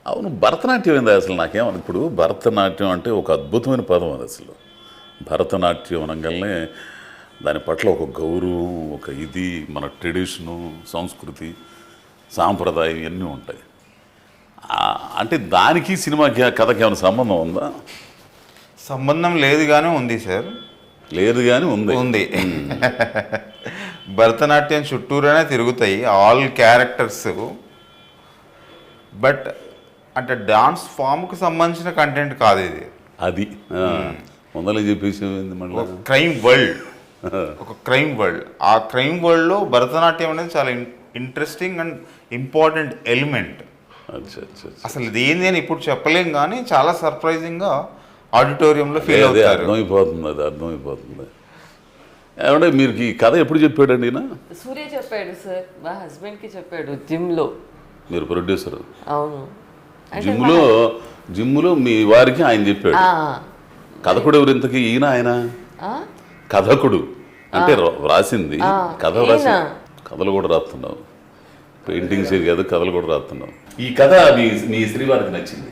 అవును, భరతనాట్యం ఏంది అసలు నాకేమని. ఇప్పుడు భరతనాట్యం అంటే ఒక అద్భుతమైన పదం అది. అసలు భరతనాట్యం అనగానే దాని పట్ల ఒక గౌరవం, ఒక ఇది, మన ట్రెడిషను, సంస్కృతి, సాంప్రదాయం ఇవన్నీ ఉంటాయి. అంటే దానికి సినిమాకి కథకి ఏమైనా సంబంధం ఉందా? సంబంధం లేదు కానీ ఉంది సార్. లేదు కానీ ఉంది. ఉంది. భరతనాట్యం చుట్టూరానే తిరుగుతాయి ఆల్ క్యారెక్టర్స్. బట్ అంటే డాన్స్ ఫామ్కి సంబంధించిన కంటెంట్ కాదు ఇది. అది ముందలే చెప్పేసి మళ్ళీ క్రైమ్ వరల్డ్, ఒక క్రైమ్ వరల్డ్. ఆ క్రైమ్ వరల్డ్లో భరతనాట్యం అనేది చాలా ఇంట్రెస్టింగ్ అండ్ ఇంపార్టెంట్ ఎలిమెంట్. అసలు ఇది ఏంది అని ఇప్పుడు చెప్పలేం కానీ చాలా సర్ప్రైజింగ్గా ఆడిటోరియంలో ఫీల్ అవుతారు. అర్థమైపోతుంది. ఏమంటే మీరు ఈ కథ ఎప్పుడు చెప్పాడండి? సూర్య చెప్పాడు సార్, మా హస్బెండ్కి చెప్పాడు జిమ్లో. మీరు ప్రొడ్యూసర్? అవును. జిమ్లో మీ వారికి ఆయన చెప్పాడు. కథకుడు ఎవరు ఇంతకీ? ఈయన ఆయన కథకుడు అంటే రాసింది కథ రాసి కథలు కూడా రాస్తున్నావు, పెయింటింగ్స్ కాదు కథలు కూడా రాస్తున్నావు. ఈ కథ మీ శ్రీవారికి నచ్చింది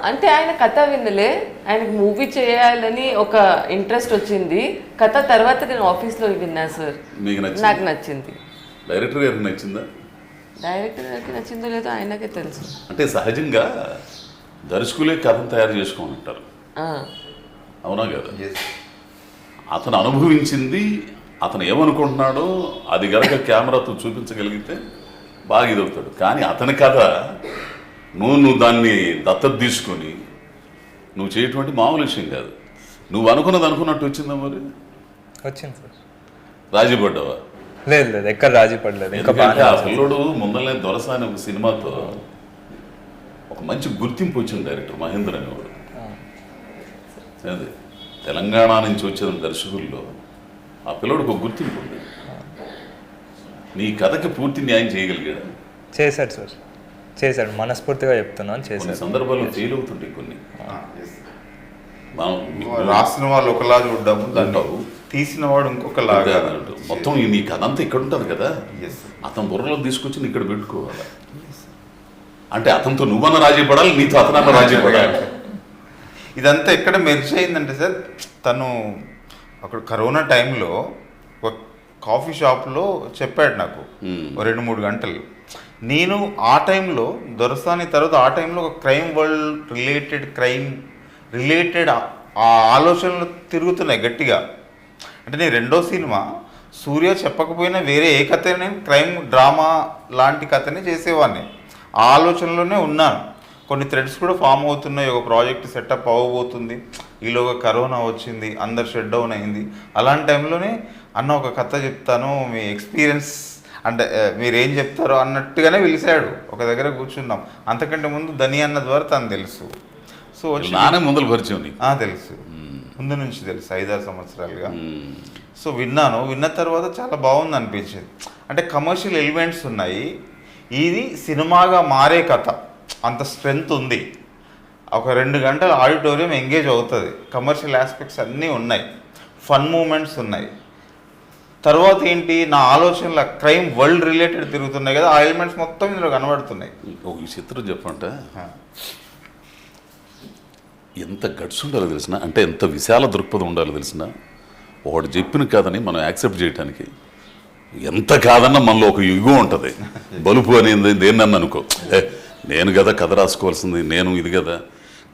అంటే ఆయన కథ వినలే, ఆయనకు మూవీ చేయాలని ఒక ఇంట్రెస్ట్ వచ్చింది. కథ తర్వాత నేను ఆఫీస్లో విన్నా సార్. మీకు నచ్చింది? నాకు నచ్చింది. డైరెక్టర్ గారికి నచ్చిందా? డైరెక్టర్ గారికి నచ్చిందో లేదో ఆయనకే తెలుసు. అంటే సహజంగా దర్శకులే కథను తయారు చేసుకోమంటారు, అవునా కదా? అతను అనుభవించింది, అతను ఏమనుకుంటున్నాడో అది గనక కెమెరాతో చూపించగలిగితే బాగా ఇదవుతాడు. కానీ అతని కథ నువ్వు దాన్ని దత్తత తీసుకొని నువ్వు చేయటువంటి మామూలు విషయం కాదు. నువ్వు అనుకున్నది అనుకున్నట్టు వచ్చిందా? మరి వచ్చింది సార్. రాజీ పడ్డావా? లేదు లేదు, ఎక్కడ రాజీ పడలేదు. ఆ పిల్లడు ముందలనే దొరసాని ఒక సినిమాతో ఒక మంచి గుర్తింపు వచ్చింది డైరెక్టర్ మహేంద్ర అనేవాడు. అదే తెలంగాణ నుంచి వచ్చిన దర్శకుల్లో ఆ పిల్లడికి ఒక గుర్తింపు ఉంది. నీ కథకి పూర్తి న్యాయం చేయగలిగాడు? చేశాడు సార్, చేశాడు. మనస్ఫూర్తిగా చెప్తున్నాను, చేశాడు. సందర్భాల్లో ఫెయిల్ అవుతుంటాయి కొన్ని. రాసిన వాళ్ళు ఒకలా చూడ్డాము, దాంట్లో తీసిన వాడు ఇంకొకలాగా. మొత్తం నీ కథ అంతా ఇక్కడ ఉంటుంది కదా, అతను బుర్రలో తీసుకొచ్చి ఇక్కడ పెట్టుకోవాలి. అంటే అతనితో నువ్వన్న రాజీ పడాలి, నీతో అతనన్న రాజీ పడాలి. ఇదంతా ఎక్కడ మెర్జ్ అయిందంటే సార్, తను అక్కడ కరోనా టైంలో ఒక కాఫీ షాప్లో చెప్పాడు నాకు 2-3 గంటలు. నేను ఆ టైంలో దొరసాని తర్వాత ఆ టైంలో ఒక క్రైమ్ వరల్డ్ రిలేటెడ్ ఆ ఆలోచనలు తిరుగుతున్నాయి గట్టిగా. అంటే నేను రెండో సినిమా సూర్య చెప్పకపోయినా వేరే ఏ కథ నేను క్రైమ్ డ్రామా లాంటి కథనే చేసేవాడిని. ఆ ఆలోచనలోనే ఉన్నాను. కొన్ని థ్రెడ్స్ కూడా ఫామ్ అవుతున్నాయి, ఒక ప్రాజెక్ట్ సెటప్ అవ్వబోతుంది. ఈలోగా కరోనా వచ్చింది, అందరు షట్ డౌన్ అయింది. అలాంటి టైంలోనే అన్న ఒక కథ చెప్తాను, మీ ఎక్స్పీరియన్స్ అంటే మీరేం చెప్తారో అన్నట్టుగానే పిలిచాడు. ఒక దగ్గర కూర్చున్నాం. అంతకంటే ముందు ధని అన్న ద్వారా తను తెలుసు. సో ముందు పరిచయం తెలుసు, ముందు నుంచి తెలుసు, 5-6 సంవత్సరాలుగా. సో విన్న తర్వాత చాలా బాగుంది అనిపించింది. అంటే కమర్షియల్ ఎలిమెంట్స్ ఉన్నాయి, ఇది సినిమాగా మారే కథ, అంత స్ట్రెంగ్త్ ఉంది. ఒక 2 గంటల ఆడిటోరియం ఎంగేజ్ అవుతుంది. కమర్షియల్ ఆస్పెక్ట్స్ అన్నీ ఉన్నాయి, ఫన్ మూమెంట్స్ ఉన్నాయి. తర్వాత ఏంటి, నా ఆలోచనల క్రైమ్ వరల్డ్ రిలేటెడ్ తిరుగుతున్నాయి కదా, ఆ ఎలిమెంట్స్ మొత్తం ఇందులో కనబడుతున్నాయి. ఒక చిత్రం చెప్పంటే ఎంత గట్స్ ఉండాలో తెలిసిన, అంటే ఎంత విశాల దృక్పథం ఉండాలో తెలిసిన, ఒకటి చెప్పిన కాదని మనం యాక్సెప్ట్ చేయడానికి ఎంత కాదన్నా మనలో ఒక యుగో ఉంటుంది. బలుపు అనేది దేన్నన్నా అనుకో, నేను కదా కథ రాసుకోవాల్సింది, నేను ఇది కదా.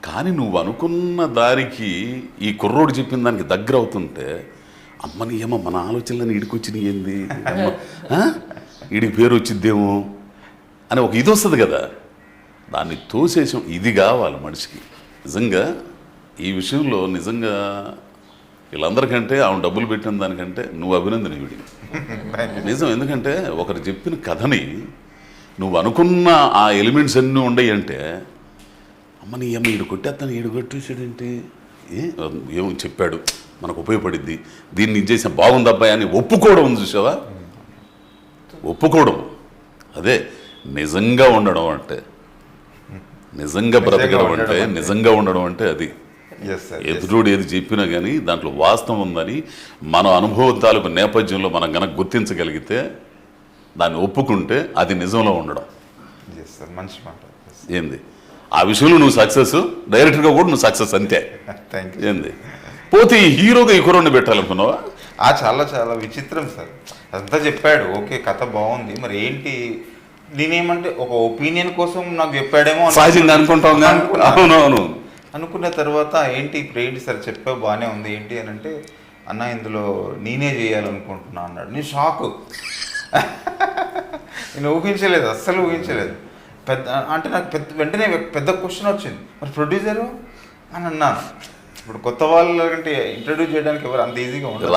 కానీ నువ్వు అనుకున్న దారికి ఈ కుర్రోడు చెప్పిన దానికి దగ్గర అవుతుంటే, అమ్మని ఏమో మన ఆలోచనలని ఇడికొచ్చినాయి ఏంది, ఇడికి పేరు వచ్చిద్దేమో అని ఒక ఇది వస్తుంది కదా, దాన్ని తోసేసాం. ఇది కావాలి మనిషికి. నిజంగా ఈ విషయంలో నిజంగా వీళ్ళందరికంటే ఆమె డబ్బులు పెట్టిన దానికంటే నువ్వు అభినందనీయుడి. నిజం. ఎందుకంటే ఒకరు చెప్పిన కథని నువ్వు అనుకున్న ఆ ఎలిమెంట్స్ అన్నీ ఉండయి అంటే, అమ్మని ఏమో ఈడు కొట్టేస్తాను, ఈడు కొట్టేసాడేంటి, ఏమో చెప్పాడు మనకు ఉపయోగపడిద్ది, దీన్ని చేసిన బాగుంది అబ్బాయి అని ఒప్పుకోవడం ఉంది చూసావా. ఒప్పుకోవడం అదే నిజంగా ఉండడం అంటే, నిజంగా బ్రతకడం అంటే, నిజంగా ఉండడం అంటే అది. ఎదురుడు ఏది చెప్పినా కానీ దాంట్లో వాస్తవం ఉందని మన అనుభవం తాలూకు నేపథ్యంలో మనం కనుక గుర్తించగలిగితే, దాన్ని ఒప్పుకుంటే అది నిజంలో ఉండడం. మంచి మాట. ఏంది ఆ విషయంలో నువ్వు సక్సెస్, డైరెక్టర్గా కూడా నువ్వు సక్సెస్ అంతే. Thank you. ఏంది పోతే ఈ హీరోగా ఈ కుర్రోడిని పెట్టాలనుకున్నావా? చాలా చాలా విచిత్రం సార్. అంతా చెప్పాడు, ఓకే కథ బాగుంది, మరి ఏంటి నేనేమంటే ఒక ఒపీనియన్ కోసం నాకు చెప్పాడేమో సహజంగా అనుకుంటాం. అవునవును. అనుకున్న తర్వాత ఏంటి ఇప్పుడు ఏంటి సార్ చెప్పావు బాగానే ఉంది ఏంటి అని అంటే, అన్న ఇందులో నేనే చేయాలనుకుంటున్నా అన్నాడు. నేను షాకు. నేను ఊహించలేదు, అస్సలు ఊహించలేదు. పెద్ద అంటే నాకు వెంటనే పెద్ద క్వశ్చన్ వచ్చింది, మరి ప్రొడ్యూసరు అని అన్నాను. ఇప్పుడు కొత్త వాళ్ళంటే ఇంట్రడ్యూస్ చేయడానికి ఎవరు అంత ఈజీగా ఉండదు.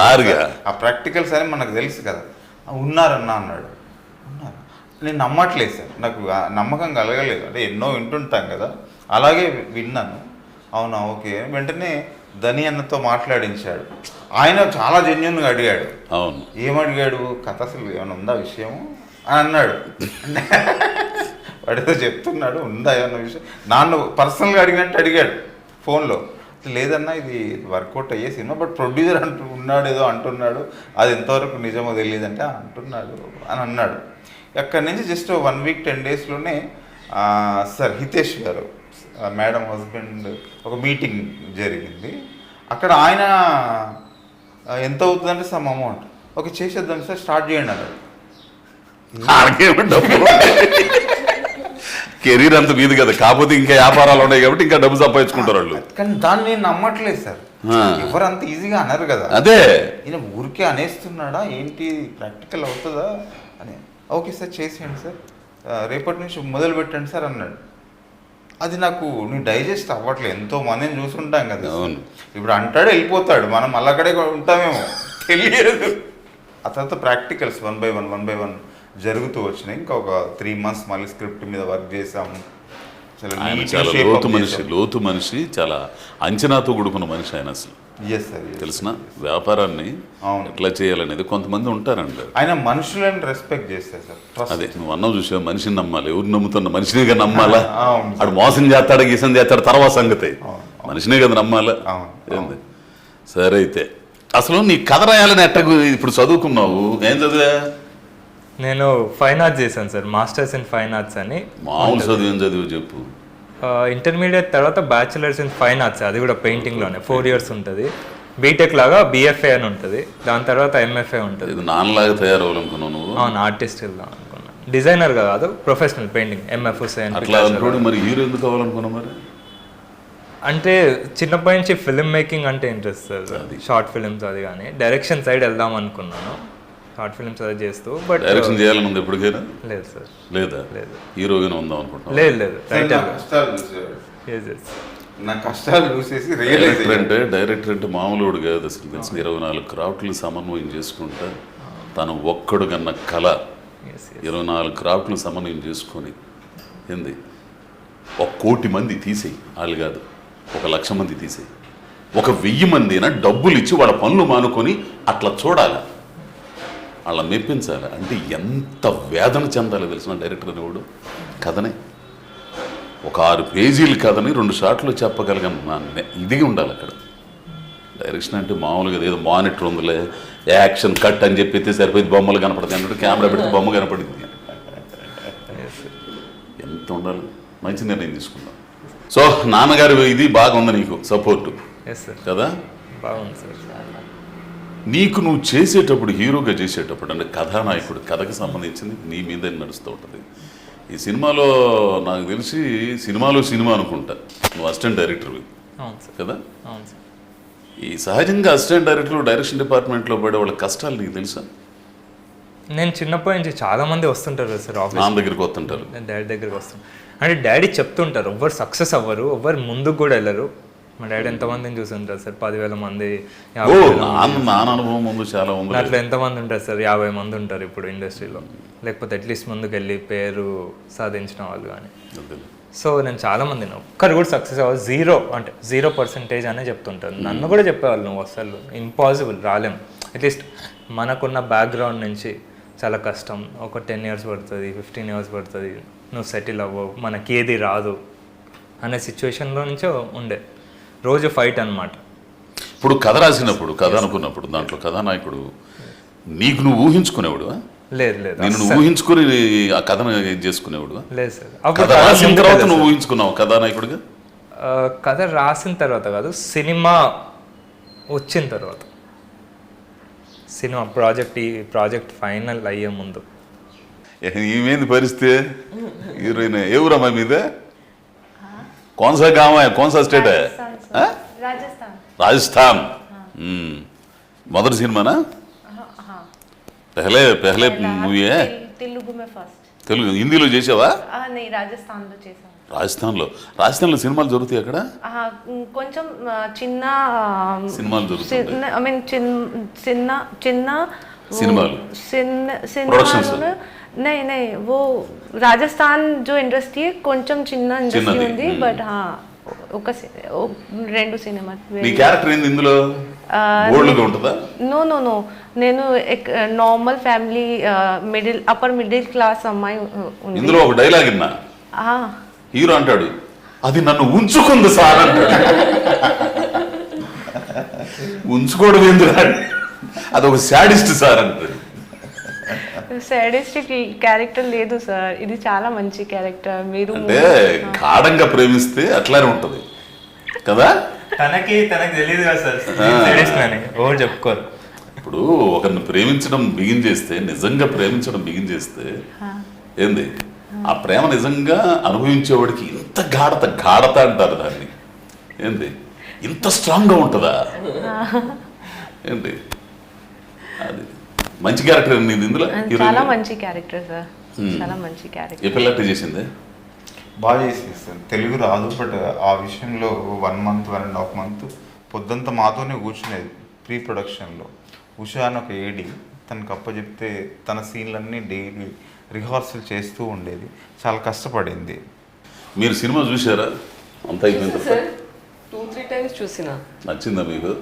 ఆ ప్రాక్టికల్స్ అని మనకు తెలుసు కదా. ఉన్నారన్నా అన్నాడు. ఉన్నారు. నేను నమ్మట్లేదు సార్, నాకు నమ్మకం కలగలేదు. అంటే ఎన్నో వింటుంటాం కదా, అలాగే విన్నాను. అవునా ఓకే. వెంటనే ధని అన్నతో మాట్లాడించాడు. ఆయన చాలా జెన్యున్గా అడిగాడు. అవును. ఏమడిగాడు, కథ అసలు ఏమైనా ఉందా విషయము అని అన్నాడు. వాడితో చెప్తున్నాడు ఉందా ఏమన్నా విషయం. నాన్న పర్సనల్గా అడిగినట్టు అడిగాడు ఫోన్లో. లేదన్నా ఇది వర్కౌట్ అయ్యే సినిమా, బట్ ప్రొడ్యూసర్ ఉన్నాడు ఏదో అంటున్నాడు, అది ఎంతవరకు నిజమో తెలియదంటే అంటున్నాడు అని అన్నాడు. అక్కడి నుంచి జస్ట్ 1 వీక్ 10 డేస్లోనే సార్ హితేష్ గారు మేడం హస్బెండ్ ఒక మీటింగ్ జరిగింది. అక్కడ ఆయన ఎంత అవుతుందంటే సమ్ అమౌంట్, ఓకే చేసేద్దాం సార్ స్టార్ట్ చేయండి అన్నాడు. కెరీర్ అంత మీది కదా, కాకపోతే ఇంకా వ్యాపారాలు ఉన్నాయి కాబట్టి ఇంకా డబ్బు సంపాదించుకుంటారు వాళ్ళు. కానీ దాన్ని నేను నమ్మట్లేదు సార్. ఎవరు అంత ఈజీగా అన్నారు కదా. అదే ఈయన ఊరికే అనేస్తున్నాడా ఏంటి, ప్రాక్టికల్ అవుతుందా అని. ఓకే సార్ చేసేయండి సార్, రేపటి నుంచి మొదలు పెట్టండి సార్ అన్నాడు. అది నాకు నేను డైజెస్ట్ అవ్వట్లేదు. ఎంతో మందిని చూసుంటాం కదా. ఇప్పుడు అంటాడు వెళ్ళిపోతాడు, మనం అక్కడే ఉంటామేమో తెలియదు. ఆ తర్వాత ప్రాక్టికల్స్ 1 by 1 జరుగుతూ వచ్చినాయి. ఇంకా ఒక 3 months మళ్ళీ స్క్రిప్ట్ మీద వర్క్ చేసాము. చాలా లోతు మనిషి, చాలా అంచనాతో కూడుకున్న మనిషి ఆయన. అసలు తెలిసిన వ్యాపారాన్ని ఎట్లా చేయాలనేది కొంతమంది ఉంటారండి. ఆయన మనుషులను రెస్పెక్ట్ చేస్తారు సార్. అదే నువ్వు అన్నావు చూసా, మనిషిని నమ్మాలి. ఎవరు నమ్ముతున్నా మనిషినిగా నమ్మాలా? అడు మోసం చేస్తాడు, గీసం చేస్తాడు, తర్వాత సంగతి. మనిషినే కదా నమ్మాలా. ఏంది సరే అయితే అసలు నీ కథ రాయాలని ఎట్ట ఇప్పుడు చదువుకున్నావు? ఏం చదివా? నేను ఫైన్ ఆర్ట్స్ చేశాను sir, masters in fine arts అని. మామూలు చదువు ఏం చదివు చెప్పు. ఇంటర్మీడియట్ తర్వాత బ్యాచులర్స్ ఇన్ ఫైన్ ఆర్ట్స్, అది కూడా పెయింటింగ్లోనే 4 years ఉంటుంది. బీటెక్ లాగా బిఎఫ్ఏ అని ఉంటుంది, దాని తర్వాత ఎంఎఫ్ఏ ఉంటుంది. ఇది నాన్నలాగా తయారవ్వాలనుకున్నావు నువ్వు? అవును, ఆర్టిస్ట్ వెళ్దాం అనుకున్నా. డిజైనర్ కాదు, ప్రొఫెషనల్ పెయింటింగ్ ఎంఎఫ్ హుసేన్. అట్లా అనుకోండి. మరి హీరో ఎందుకు కావాలనుకున్నావు మరి? అంటే చిన్నప్పటి నుంచి ఫిల్మ్ మేకింగ్ అంటే ఇంట్రెస్ట్ సార్, షార్ట్ ఫిల్మ్స్ అది కానీ. డైరెక్షన్ సైడ్ వెళ్దాం అనుకున్నాను, షార్ట్ ఫిల్మ్స్ అది చేస్తూ. బట్ డైరెక్షన్ చేయాలని ఉంది ఎప్పటికైనా? లేదు సార్. లేదా? లేదు. హీరోగా ఉందాం అనుకుంటున్నాను. లేదు. నా కష్టాలు చూసేసి డైరెక్టర్ అంటే మామూలుడు కాదు అసలు. తెలిసిన 24 క్రాఫ్ట్లు సమన్వయం చేసుకుంటా తను ఒక్కడు కన్న కళ. 24 క్రాఫ్ట్లు సమన్వయం చేసుకొని ఏంది 1 కోటి మంది తీసేయి, వాళ్ళు కాదు 1 లక్ష మంది తీసేయి, 1000 మందినా డబ్బులు ఇచ్చి వాళ్ళ పనులు మానుకొని అట్లా చూడాలి, వాళ్ళ మెప్పించాలి. అంటే ఎంత వేదన చెందాలో తెలిసిన డైరెక్టర్ అనేవాడు కథనే. ఒక 6 పేజీలు కథని 2 షాట్లు చెప్పగలిగిన ఇది ఉండాలి అక్కడ. డైరెక్షన్ అంటే మామూలుగా ఏదో మానిటర్ ఉందిలే, యాక్షన్ కట్ అని చెప్పితే సరిపోయి బొమ్మలు కనపడతాయి అన్నట్టు కెమెరా పెడితే బొమ్మ కనపడింది. ఎంత ఉండాలి. మంచి నిర్ణయం తీసుకున్నాం. సో నాన్నగారు ఇది బాగా ఉంది నీకు సపోర్టు కదా? బాగుంది సార్. నీకు నువ్వు చేసేటప్పుడు, హీరోగా చేసేటప్పుడు అంటే కథానాయకుడు, కథకి సంబంధించింది నీ మీద నడుస్తూ ఉంటుంది. ఈ సినిమాలో నాకు తెలిసి సినిమా అనుకుంటా నువ్వు అసిస్టెంట్ డైరెక్టర్వి కదా? ఈ సహజంగా అసిస్టెంట్ డైరెక్టర్ డైరెక్షన్ డిపార్ట్మెంట్లో పడే వాళ్ళ కష్టాలు నీకు తెలుసా? నేను చిన్నప్పటి నుంచి చాలా మంది వస్తుంటారు కదా సార్ ఆఫీస్. నాన్న దగ్గరికి వస్తుంటారు, నేను డాడీ దగ్గరికి వస్తాను. అంటే డాడీ చెప్తుంటారు ఎవ్వరు సక్సెస్ అవ్వరు, ఎవ్వరు ముందుకు కూడా వెళ్ళరు. మా డాడీ ఎంతమందిని చూస్తుంటారు సార్, 10,000 మంది. అనుభవం ముందు చాలా ఉంది. అట్లా ఎంతమంది ఉంటారు సార్? 50 మంది ఉంటారు ఇప్పుడు ఇండస్ట్రీలో, లేకపోతే అట్లీస్ట్ ముందుకు వెళ్ళి పేరు సాధించిన వాళ్ళు కానీ. సో నేను చాలా మంది ఒక్కరు కూడా సక్సెస్ అవ్వాలి, 0% అనే చెప్తుంటారు. నన్ను కూడా చెప్పేవాళ్ళు నువ్వు అసలు ఇంపాసిబుల్, రాలేం. అట్లీస్ట్ మనకున్న బ్యాక్గ్రౌండ్ నుంచి చాలా కష్టం, ఒక 10 years పడుతుంది, 15 years పడుతుంది, నువ్వు సెటిల్ అవ్వవు, మనకి ఏది రాదు అనే సిచ్యువేషన్లో నుంచో ఉండే రోజు ఫైట్ అనమాట. ఇప్పుడు కథ రాసినప్పుడు, కథ అనుకున్నప్పుడు దాంట్లో కథానాయకుడు నీకు నువ్వు ఊహించుకునేవాడు? లేదు లేదు నేను నువ్వు ఊహించుకుని ఆ కథను ఇది చేసుకునేవాడు. లేదు సార్. కథ అప్పుడు రాసిన తర్వాత నువ్వు ఊహించుకున్నావు కథానాయకుడిగా? కథ రాసిన తర్వాత కాదు, సినిమా వచ్చిన తర్వాత, సినిమా ప్రాజెక్ట్ ఫైనల్ అయ్యే ముందు. ఈమెంది పరిస్థితి? హీరోయిన్ ఏ ఊరమ్మా మీదే? కౌన్సా గామ కౌన్సా స్టేట్? రాజస్థాన్. మొదటి సినిమానా? पहले मूवी है? तेलुगु में फर्स्ट. తెలుగు హిందీలో చేసావా? नहीं राजस्थान లో చేశాను. రాజస్థాన్లో సినిమాలు జరుగుతాయి అక్కడ? కొంచెం చిన్న సినిమాలు జరుగుతాయి. ఐ మీన్ చిన్న సినిమాలు सिनेमा नहीं वो राजस्थान जो इंडस्ट्री है కొంచెం చిన్న ఇండస్ట్రీ ఉంది. బట్ ఒక 2 సినిమా. నీ క్యారెక్టర్ ఏంది ఇందులో? బోల్డ్గా ఉంటుందా? నో నేను normal family upper middle class అమ్మాయి ఉంది. ఇందులో ఒక డైలాగ్ విన్నా, హీరో అంటాడు, అది నన్ను ఉంచుకుంది సార్ అంటాడు. ఉంచుకోవడం ఎందుకు? అది ఒక శాడిస్ట్ సార్ అంటాడు. సాడిస్టిక్ క్యారెక్టర్ లేదు సార్, ఇది చాలా మంచి క్యారెక్టర్. మీరు అంటే గాఢంగా ప్రేమిస్తే అట్లానే ఉంటది కదా. తనకి తెలియదు కదా సార్, ఎవరు చెప్పుకోరు. ఇప్పుడు ఒకరిని ప్రేమించడం బిగిన్ చేస్తే, నిజంగా ప్రేమించడం బిగిన్ చేస్తే ఏంది, ఆ ప్రేమ నిజంగా అనుభవించేవాడికి ఇంత గాఢత అంటారు దాన్ని. ఏంది ఇంత స్ట్రాంగ్గా ఉంటుందా? ఏంటి అది మంచి క్యారెక్టర్ నీది ఇందులో? చాలా మంచి క్యారెక్టర్ సార్, చాలా మంచి క్యారెక్టర్. ఏ పిల్లటి చేసింది? బాగా చేసేస్తాను. తెలుగు రాదు, బట్ ఆ విషయంలో 1 month 1.5 month పొద్దుంతా మాతోనే కూర్చునేది ప్రీ ప్రొడక్షన్లో. ఉషా అని ఒక ఏడి, తనకు అప్పచెప్తే తన సీన్లన్నీ డైలీ రిహార్సల్ చేస్తూ ఉండేది. చాలా కష్టపడింది. మీరు సినిమా చూసారా? అంత అయిపోయింది సార్ 2-3 times చూసిన. నచ్చిందా మీకు?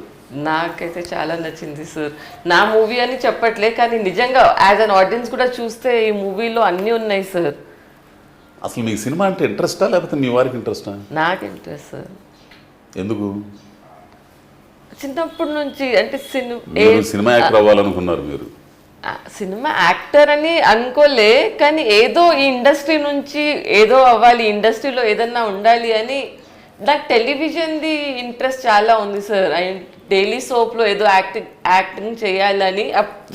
నాకైతే చాలా నచ్చింది సార్. నా మూవీ అని చెప్పట్లే, కానీ నిజంగా యాజ్ అన్ ఆడియన్స్ కూడా చూస్తే ఈ మూవీలో అన్నీ ఉన్నాయి సార్. అసలు మీకు సినిమా అంటే ఇంట్రెస్టా లేకపోతే మీ వారికి ఇంట్రెస్టా? నాకు ఇంట్రెస్ట్ సార్. ఎందుకు? చిన్నప్పటి నుంచి అంటే సినిమా యాక్టర్ అవ్వాలనుకున్నారు మీరు? సినిమా యాక్టర్ అని అనుకోలే, కానీ ఏదో ఈ ఇండస్ట్రీ నుంచి ఏదో అవ్వాలి, ఇండస్ట్రీలో ఏదన్నా ఉండాలి అని. నాకు టెలివిజన్ది ఇంట్రెస్ట్ చాలా ఉంది సార్. డైలీ సోప్లో ఏదో యాక్టింగ్ చేయాలని.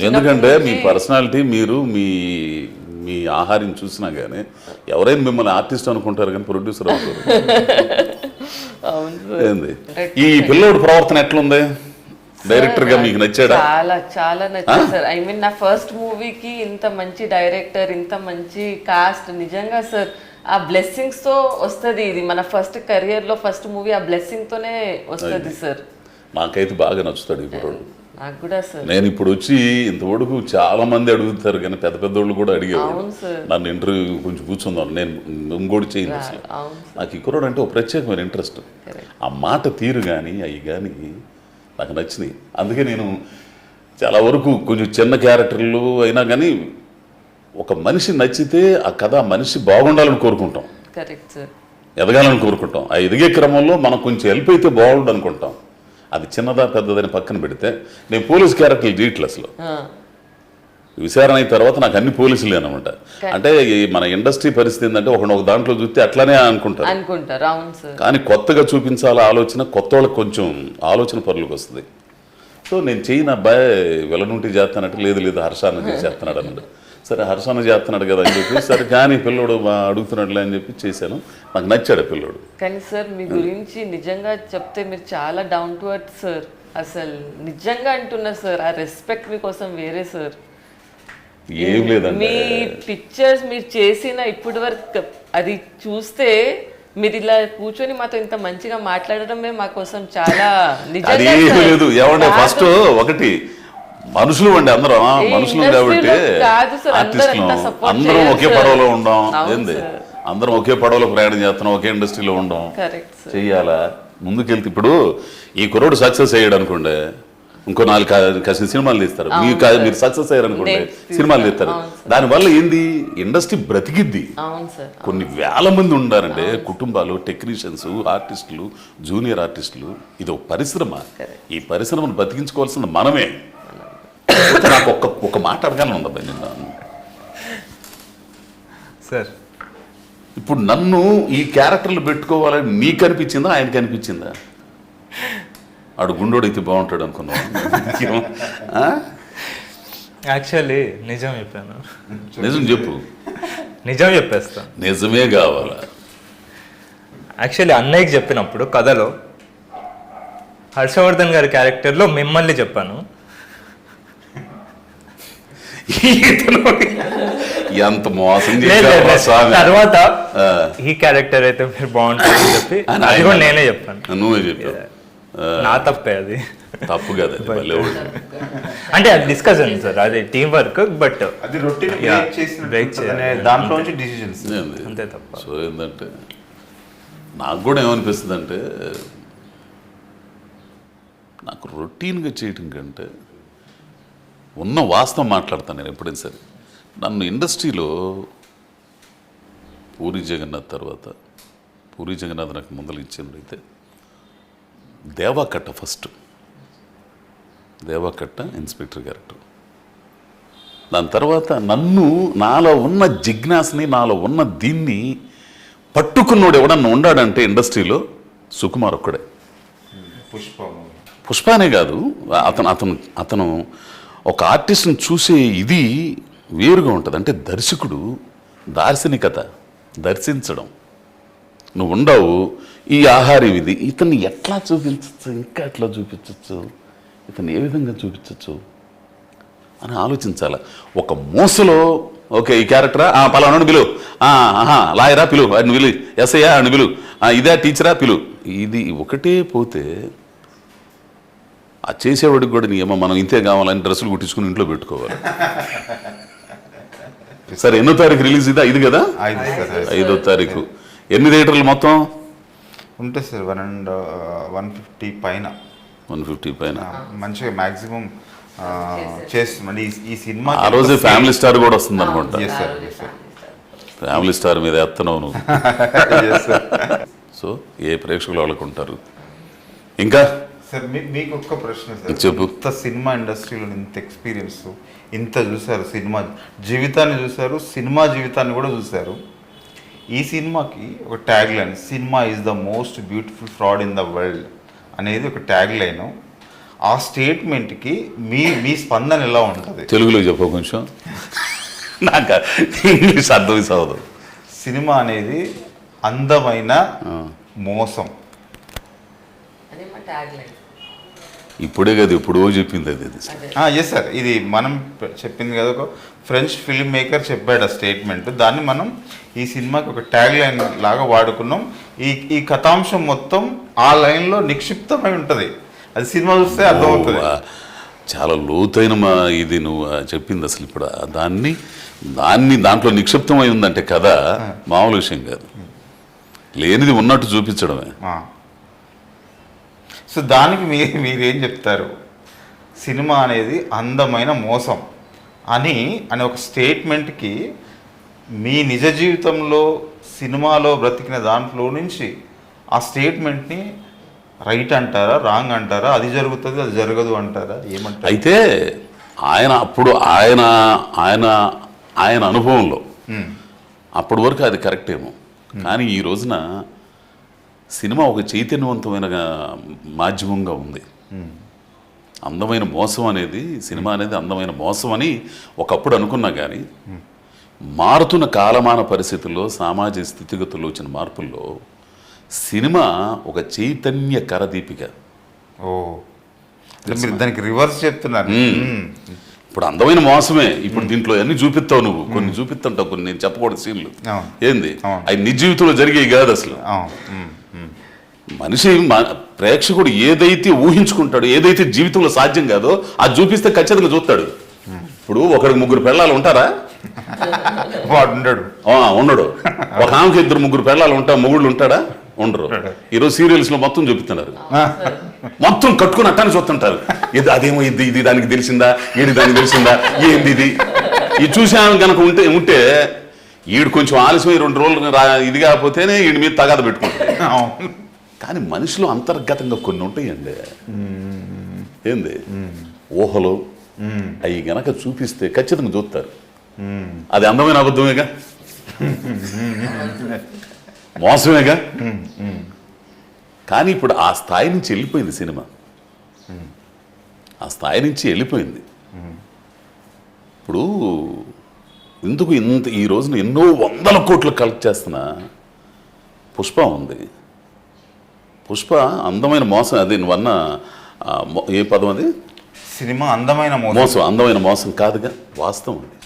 ఎందుకంటే మీ పర్సనాలిటీ, మీరు మీ ఆహారం చూసినా కానీ ఎవరైనా మిమ్మల్ని ఆర్టిస్ట్ అనుకుంటారు కానీ ప్రొడ్యూసర్ అవుతారు. ఏంది ఈ పిల్లోడు ప్రవర్తన ఎట్లుంది? డైరెక్టర్ గా మీకు నచ్చాడా? చాలా నచ్చింది సార్. ఐ మీన్ నా ఫస్ట్ మూవీకి ఇంత మంచి డైరెక్టర్, ఇంత మంచి కాస్ట్, నిజంగా సార్ ఆ బ్లెస్సింగ్స్ తో వస్తుంది. ఇది మన ఫస్ట్ కెరియర్ లో ఫస్ట్ మూవీ, ఆ బ్లెస్సింగ్ తోనే వస్తుంది సార్. నాకైతే బాగా నచ్చుతాడు ఈ కుర్రాడు. నాకు కూడా సార్. నేను ఇప్పుడు వచ్చి ఇంతవరకు చాలా మంది అడుగుతారు కానీ పెద్ద వాళ్ళు కూడా అడిగేవాడు నన్ను ఇంటర్వ్యూ కొంచెం కూర్చుందాం, నేను ఇంకోటి చేయను. అసలు నాకు ఈ కుర్రాడు అంటే ఒక ప్రత్యేకమైన ఇంట్రెస్ట్. ఆ మాట తీరు కానీ అవి కానీ నాకు నచ్చినాయి. అందుకే నేను చాలా వరకు కొంచెం చిన్న క్యారెక్టర్లు అయినా కానీ ఒక మనిషి నచ్చితే ఆ కథ మనిషి బాగుండాలని కోరుకుంటాం, ఎదగాలని కోరుకుంటాం. ఆ ఎదిగే క్రమంలో మనం కొంచెం హెల్ప్ అయితే బాగుండు అనుకుంటాం. అది చిన్నదా పెద్దదని పక్కన పెడితే నేను పోలీస్ క్యారెక్టర్లు చేయట్లే అసలు. విచారణ అయిన తర్వాత నాకు అన్ని పోలీసులే అనమాట. అంటే మన ఇండస్ట్రీ పరిస్థితి ఏంటంటే ఒక దాంట్లో చూస్తే అట్లానే అనుకుంటారు. కానీ కొత్తగా చూపించాల ఆలోచన కొత్త వాళ్ళకి కొంచెం ఆలోచన పరులకు వస్తుంది. సో నేను చేయను అబ్బాయి వెలనుంటి చేస్తానంటే లేదు హర్షాన్న చేస్తున్నాడు అన్నాడు. సరే హర్షాన్న చేస్తున్నాడు కదా అని చెప్పి సరే కానీ పిల్లోడు అడుగుతున్నాడులే అని చెప్పి చేశాను. నాకు నచ్చాడు పిల్లోడు. కానీ సార్ మీ గురించి నిజంగా చెప్తే మీరు చాలా డౌన్ టు ఎర్త్ సార్. అసలు నిజంగా అంటున్నా సార్, ఆ రెస్పెక్ట్ మీకోసం వేరే సార్. ఏం లేదండి, మీ పిక్చర్స్ మీరు చేసిన ఇప్పటి వరకు అది చూస్తే మీరు ఇలా కూర్చొని మాతో ఇంత మంచిగా మాట్లాడడమే మా కోసం చాలా నిజంగా లేదు. ఏమంటే ఫస్ట్ ఒకటి మనుషులు అండి, అందరం మనుషులు కాబట్టి ఆర్టిస్టులు అందరం ఒకే పడవలో ఉండం. ఏంది అందరం ఒకే పడవలో ప్రయాణం చేస్తున్నాం, ఒకే ఇండస్ట్రీలో ఉండం. చెయ్యాలా ముందుకెళ్తే. ఇప్పుడు ఈ కుర్రోడు సక్సెస్ అయ్యాడు అనుకోండి, ఇంకో 4 సినిమాలు తీస్తారు. మీరు సక్సెస్ అయ్యారు అనుకోండి, సినిమాలు తీస్తారు. దానివల్ల ఏంది ఇండస్ట్రీ బ్రతికిద్ది. కొన్ని వేల మంది ఉండారంటే కుటుంబాలు, టెక్నీషియన్స్, ఆర్టిస్టులు, జూనియర్ ఆర్టిస్టులు. ఇది ఒక పరిశ్రమ. ఈ పరిశ్రమను బతికించుకోవాల్సింది మనమే. నాకు ఒక మాట అడగాలని ఉందబ్బా నిన్న. సార్ ఇప్పుడు నన్ను ఈ క్యారెక్టర్లు పెట్టుకోవాలని నీకు అనిపించిందా ఆయనకి అనిపించిందా? ఆడు గుండోడైతే బాగుంటాడు అనుకున్నావు. యాక్చువల్లీ నిజం చెప్పాను. నిజం చెప్పు. నిజం చెప్పేస్తాను. నిజమే కావాలా? యాక్చువల్లీ అన్నయ్యకి చెప్పినప్పుడు కథలో హర్షవర్ధన్ గారి క్యారెక్టర్లో మిమ్మల్ని చెప్పాను. ఎంత మోసం లేదు, చేశావు లేదు, స్వామి. తర్వాత ఈ క్యారెక్టర్ అయితే మీరు బాగుంటుందని చెప్పి అది కూడా నేనే చెప్పాను. నువ్వే చెప్పావు. నా తప్పే అది. తప్పు కదా అది, భలే వాడు. అంటే అది డిస్కషన్ సార్, అది టీం వర్క్. బట్ అది రొటీన్ Yeah, break చేసిన చేయాలి. దాంట్లో నుంచి డిసిజన్స్. ఏంది? అంతే తప్ప. సో ఏంటంటే నాకు కూడా ఏమనిపిస్తుంది అంటే, నాకు రొటీన్గా చేయటం కంటే ఉన్న వాస్తవం మాట్లాడతాను నేను ఎప్పుడైనా సరే. నన్ను ఇండస్ట్రీలో పూరి జగన్నాథ్ తర్వాత, పూరి జగన్నాథ్ నాకు ముందలు ఇచ్చినట్టయితే Deva Katta first. Deva Katta inspector character. దాని తర్వాత నన్ను, నాలో ఉన్న జిజ్ఞాసని, నాలో ఉన్న దీన్ని పట్టుకున్నోడు ఎవడన్నా ఉండాడంటే ఇండస్ట్రీలో సుకుమార్ ఒక్కడే. పుష్పనే కాదు, అతను అతను అతను ఒక ఆర్టిస్ట్ని చూసే ఇది వేరుగా ఉంటుంది. అంటే దర్శకుడు దార్శనికత, దర్శించడం. నువ్వు ఉండవు ఈ ఆహారం ఇది, ఇతన్ని ఎట్లా చూపించచ్చు, ఇంకా ఎట్లా చూపించచ్చు, ఇతన్ని ఏ విధంగా చూపించచ్చు అని ఆలోచించాలి. ఒక మోసలో ఓకే ఈ క్యారెక్టరా, పలానా పిలు, లాయరా పిలు, అని పిలు, ఎస్ఐయా అని పిలు, ఇదే టీచరా పిలు, ఇది ఒకటే పోతే ఆ చేసేవాడికి కూడా ఏమో మనం ఇంతే కావాలని డ్రెస్సులు కుట్టించుకుని ఇంట్లో పెట్టుకోవాలి. సరే, ఎన్నో తారీఖు రిలీజ్ ఇది? 5 కదా, 5వ తారీఖు. ఎన్ని థియేటర్లు మొత్తం ఉంటుంది సార్? 150 పైన. 150 పైన. మంచిగా మ్యాక్సిమం చేస్తున్నాం. ఈ సినిమా ఆ రోజే ఫ్యామిలీ స్టార్ కూడా వస్తుంది అనుకుంటా. Yes, sir. ఫ్యామిలీ స్టార్ మీద ఎత్తనవు నువ్వు. సో ఏ ప్రేక్షకులు వాళ్ళకు ఉంటారు. ఇంకా సార్ మీకు ఒక్క ప్రశ్న సార్. చెప్పు. ఇంత సినిమా ఇండస్ట్రీలో ఇంత ఎక్స్పీరియన్స్, ఇంత చూసారు, సినిమా జీవితాన్ని చూసారు, సినిమా జీవితాన్ని కూడా చూసారు. ఈ సినిమాకి ఒక tag line, cinema is the most beautiful fraud in the world అనేది ఒక ట్యాగ్ లైన్. ఆ స్టేట్మెంట్కి మీ స్పందన ఎలా ఉంటుంది? తెలుగులో చెప్పు కొంచెం, నాకు ఇంగ్లీష్ అర్థం కావదు. సినిమా అనేది అందమైన మోసం. ఇప్పుడే కదా, ఎప్పుడో చెప్పింది అది. ఎస్ సార్, ఇది మనం చెప్పింది కదా, ఒక ఫ్రెంచ్ ఫిల్మ్ మేకర్ చెప్పాడు ఆ స్టేట్మెంట్. దాన్ని మనం ఈ సినిమాకి ఒక ట్యాగ్ లైన్ లాగా వాడుకున్నాం. ఈ కథాంశం మొత్తం ఆ లైన్లో నిక్షిప్తమై ఉంటుంది. అది సినిమా చూస్తే అర్థమవుతుంది. చాలా లోతైన ఇది నువ్వు చెప్పింది. అసలు ఇప్పుడు దాంట్లో నిక్షిప్తమై ఉందంటే కదా మామూలు విషయం కాదు. లేనిది ఉన్నట్టు చూపించడమే. సో దానికి మీరేం చెప్తారు? సినిమా అనేది అందమైన మోసం అని ఒక స్టేట్మెంట్కి మీ నిజ జీవితంలో సినిమాలో బ్రతికిన దాంట్లో నుంచి ఆ స్టేట్మెంట్ని రైట్ అంటారా, రాంగ్ అంటారా, అది జరుగుతుంది అది జరగదు అంటారా, ఏమంటారు? అయితే అప్పుడు ఆయన అనుభవంలో అప్పటి వరకు అది కరెక్ట్ ఏమో. కానీ ఈ రోజున సినిమా ఒక చైతన్యవంతమైన మాధ్యమంగా ఉంది. అందమైన మోసం అనేది, సినిమా అనేది అందమైన మోసం అని ఒకప్పుడు అనుకున్నా. కానీ మారుతున్న కాలమాన పరిస్థితుల్లో, సామాజిక స్థితిగతుల్లో వచ్చిన మార్పుల్లో సినిమా ఒక చైతన్య కరదీపిక. మీరు దానికి రివర్స్ చెప్తున్నారు. ఇప్పుడు అందమైన మోసమే. ఇప్పుడు దీంట్లో అన్ని చూపిస్తావు నువ్వు, కొన్ని చూపిస్తుంటావు, కొన్ని నేను చెప్పకూడదు సీన్లు. ఏంది అవి నిజ జీవితంలో జరిగేవి కాదు అసలు. మనిషి ప్రేక్షకుడు ఏదైతే ఊహించుకుంటాడో, ఏదైతే జీవితంలో సాధ్యం కాదో అది చూపిస్తే ఖచ్చితంగా చూస్తాడు. ఇప్పుడు ఒకడికి 3 పెళ్ళాలు ఉంటారా? వాడు ఉండడు. ఉండడు. ఒక ఆమెకి 2-3 పెళ్ళాలు మొగుళ్ళు ఉంటాడా? ఉండరు. ఈరోజు సీరియల్స్ లో మొత్తం చూపిస్తున్నారు. మొత్తం కట్టుకుని అట్టాన్ని చూస్తుంటారు. అదేమో ఇది దానికి తెలిసిందా, ఏది దానికి తెలిసిందా, ఏంది ఇది చూసాను కనుక ఉంటే ఈడు కొంచెం ఆలస్యం 2 రోజులు ఇది కాకపోతేనే ఈడి మీద తగాద పెట్టుకుంటాడు. కానీ మనిషిలో అంతర్గతంగా కొన్ని ఉంటాయండి. ఏంది ఊహలు అవి గనక చూపిస్తే ఖచ్చితంగా చూస్తారు. అది అందమైన అబద్ధమేగా. మోసమేగా. కానీ ఇప్పుడు ఆ స్థాయి నుంచి వెళ్ళిపోయింది సినిమా, ఆ స్థాయి నుంచి వెళ్ళిపోయింది. ఇప్పుడు ఎందుకు ఈ రోజున ఎన్నో వందల కోట్లు కలెక్ట్ చేస్తున్నా పుష్ప ఉంది. పుష్ప అందమైన మోసం, అది నువ్వన్న ఏ పదం అది, సినిమా అందమైన మోసం. అందమైన మోసం కాదుగా, వాస్తవం అది.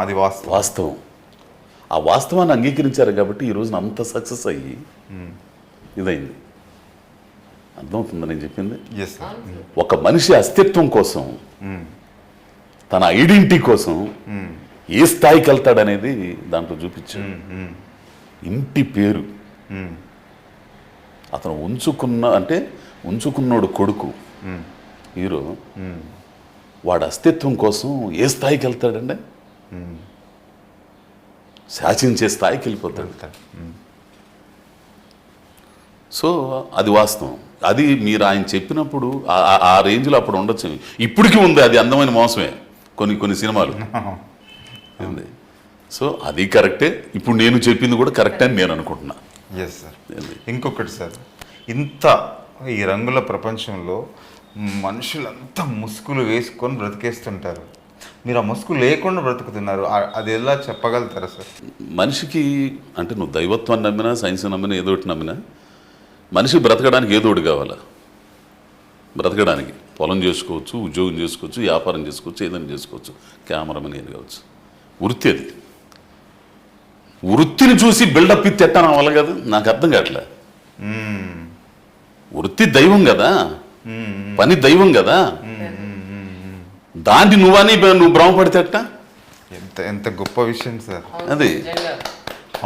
అది వాస్తవం. ఆ వాస్తవాన్ని అంగీకరించారు కాబట్టి ఈ రోజున అంత సక్సెస్ అయ్యి ఇదైంది. అర్థమవుతుందా నేను చెప్పింది? ఒక మనిషి అస్తిత్వం కోసం, తన ఐడెంటిటీ కోసం ఏ స్థాయికి వెళ్తాడనేది దాంట్లో చూపించాడు. ఇంటి పేరు అతను ఉంచుకున్నోడు కొడుకు హీరో, వాడు అస్తిత్వం కోసం ఏ స్థాయికి వెళ్తాడంటే శాసించే స్థాయికి వెళ్ళిపోతాడు. సో అది వాస్తవం. అది మీరు ఆయన చెప్పినప్పుడు ఆ రేంజ్లో అప్పుడు ఉండొచ్చు. ఇప్పటికీ ఉంది, అది అందమైన మోసమే కొన్ని సినిమాలు. సో అది కరెక్టే. ఇప్పుడు నేను చెప్పింది కూడా కరెక్టే అని నేను అనుకుంటున్నా. Yes sir. ఇంకొకటి సార్, ఇంత ఈ రంగుల ప్రపంచంలో మనుషులంతా ముసుగులు వేసుకొని బ్రతికేస్తుంటారు, మీరు ఆ ముసుగు లేకుండా బ్రతుకుతున్నారు, అది ఎలా చెప్పగలుగుతారా సార్? మనిషికి అంటే నువ్వు దైవత్వాన్ని నమ్మినా, సైన్స్ నమ్మినా, ఏదో ఒకటి నమ్మినా, మనిషి బ్రతకడానికి ఏదో ఒకటి కావాలా. బ్రతకడానికి పొలం చేసుకోవచ్చు, ఉద్యోగం చేసుకోవచ్చు, వ్యాపారం చేసుకోవచ్చు, ఏదైనా చేసుకోవచ్చు, కెమెరామెన్ ఏది కావచ్చు. వృత్తి అది. వృత్తిని చూసి బిల్డప్ ఇచ్చి ఎట్టా వల్ల కదా, నాకు అర్థం కావట్లే. వృత్తి దైవం కదా, పని దైవం కదా, దాన్ని నువ్వు భ్రమపడితే అట్ట. ఎంత గొప్ప విషయం సార్ అది.